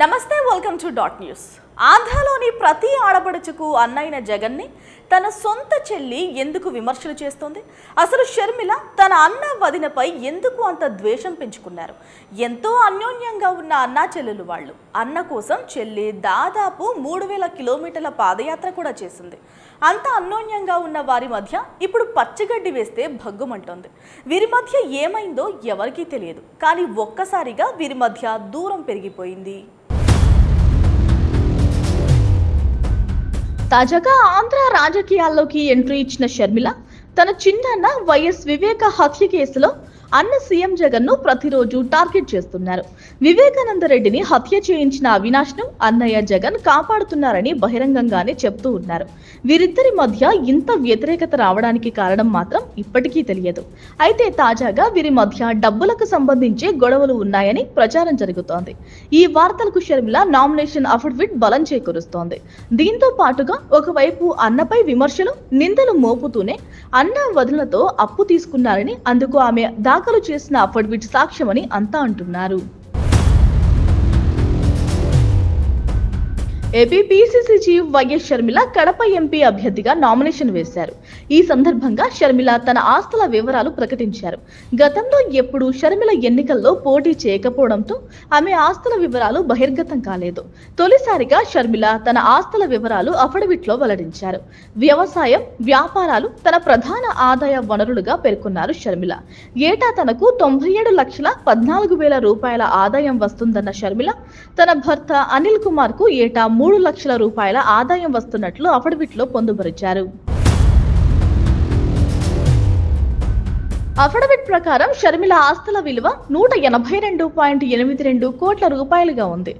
నమస్తే welcome to dot news. ఆంధ్రలోని ప్రతి ఆడపడుచుకు అన్నైన జగన్ని తన సొంత చెల్లి ఎందుకు విమర్శలు చేస్తోంది? అసలు షర్మిల తన అన్న వదినపై ఎందుకు అంత ద్వేషం పెంచుకున్నారు? ఎంతో అన్యోన్యంగా ఉన్న అన్నా చెల్లెలు వాళ్ళు. అన్న కోసం చెల్లి దాదాపు 3000 కిలోమీటర్ల పాదయాత్ర కూడా చేసింది. అంత అన్యోన్యంగా ఉన్న వారి మధ్య ఇప్పుడు పచ్చిగడ్డి వేస్తే భగ్గుమంటోంది. వీరి మధ్య ఏమైందో ఎవరికీ తెలియదు, కానీ ఒక్కసారిగా వీరి మధ్య దూరం పెరిగిపోయింది. తాజాగా ఆంధ్ర రాజకీయాల్లోకి ఎంట్రీ ఇచ్చిన షర్మిల తన చిన్నాన్న వైఎస్ వివేక హత్య కేసులో అన్న సీఎం జగన్ ను ప్రతిరోజు టార్గెట్ చేస్తున్నారు. వివేకానంద రెడ్డిని హత్య చేయించిన అవినాష్ ను అన్నయ్య జగన్ కాపాడుతున్నారని బహిరంగంగానే చెప్తూ ఉన్నారు. వీరిద్దరి మధ్య ఇంత వ్యతిరేకత రావడానికి కారణం మాత్రం ఇప్పటికీ తెలియదు. అయితే తాజాగా వీరి మధ్య డబ్బులకు సంబంధించి గొడవలు ఉన్నాయని ప్రచారం జరుగుతోంది. ఈ వార్తలకు షర్మిల నామినేషన్ అఫిడవిట్ బలం చేకూరుస్తోంది. దీంతో పాటుగా ఒకవైపు అన్నపై విమర్శలు, నిందలు మోపుతూనే అన్న వదినలతో అప్పు తీసుకున్నారని, అందుకు ఆమె దాఖలు చేసిన అఫిడవిట్ సాక్ష్యమని అంతా అంటున్నారు. AP PCC chief YS Sharmila Kadapa MP అభ్యర్థిగా నామినేషన్ వేశారు. ఈ సందర్భంగా షర్మిల తన ఆస్తుల వివరాలు ప్రకటించారు. గతంలో ఎప్పుడూ షర్మిల ఎన్నికల్లో పోటీ చేయకపోవడంతో ఆమె ఆస్తుల వివరాలు బహిర్గతం కాలేదు. తొలిసారిగా షర్మిల తన ఆస్తుల వివరాలు అఫిడవిట్ లో వెల్లడించారు. వ్యవసాయం, వ్యాపారాలు తన ప్రధాన ఆదాయ వనరులుగా పేర్కొన్నారు షర్మిల. ఏటా తనకు 97,14,000 రూపాయల ఆదాయం వస్తుందన్న షర్మిల తన భర్త అనిల్ కుమార్ కు ఏటా 3 లక్షల రూపాయల ఆదాయం వస్తున్నట్లు అఫిడవిట్ లో పొందుపరిచారు. అఫిడవిట్ ప్రకారం షర్మిల ఆస్తుల విలువ 182.82 కోట్ల రూపాయలుగా ఉంది.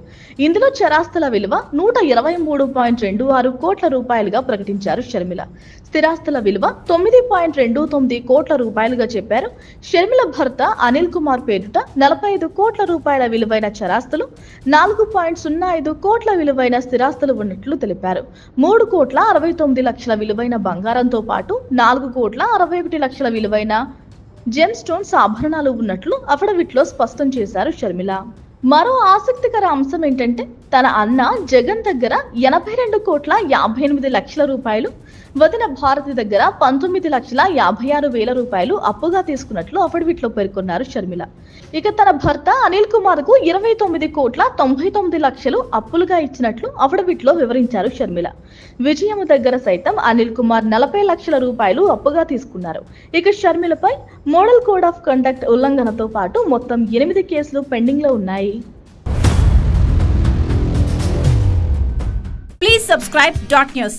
ఇందులో చరాస్తుల విలువ 123.26 కోట్ల రూపాయలుగా ప్రకటించారు షర్మిల. స్థిరాస్తుల విలువ 9.29 కోట్ల రూపాయలుగా చెప్పారు. షర్మిల భర్త అనిల్ కుమార్ పేరిట 45 కోట్ల రూపాయల విలువైన చరాస్తులు, 4.05 కోట్ల విలువైన స్థిరాస్తులు ఉన్నట్లు తెలిపారు. 3 కోట్ల 69 లక్షల విలువైన బంగారంతో పాటు 4 కోట్ల 61 లక్షల విలువైన జెమ్ స్టోన్స్ ఆభరణాలు ఉన్నట్లు అఫిడవిట్ లో స్పష్టం చేశారు షర్మిల. మరో ఆసక్తికర అంశం ఏంటంటే తన అన్న జగన్ దగ్గర 82 కోట్ల 58 లక్షల రూపాయలు, వదిన భారతి దగ్గర 19,56,000 రూపాయలు అప్పుగా తీసుకున్నట్లు అఫిడవిట్ లో పేర్కొన్నారు షర్మిల. ఇక తన భర్త అనిల్ కుమార్ కు 29 కోట్ల 99 లక్షలు అప్పులుగా ఇచ్చినట్లు అఫిడవిట్ లో వివరించారు షర్మిల. విజయం దగ్గర సైతం అనిల్ కుమార్ 40 లక్షల రూపాయలు అప్పుగా తీసుకున్నారు. ఇక షర్మిలపై మోడల్ కోడ్ ఆఫ్ కండక్ట్ ఉల్లంఘనతో పాటు మొత్తం 8 కేసులు పెండింగ్ లో ఉన్నాయి. Please subscribe Dot News.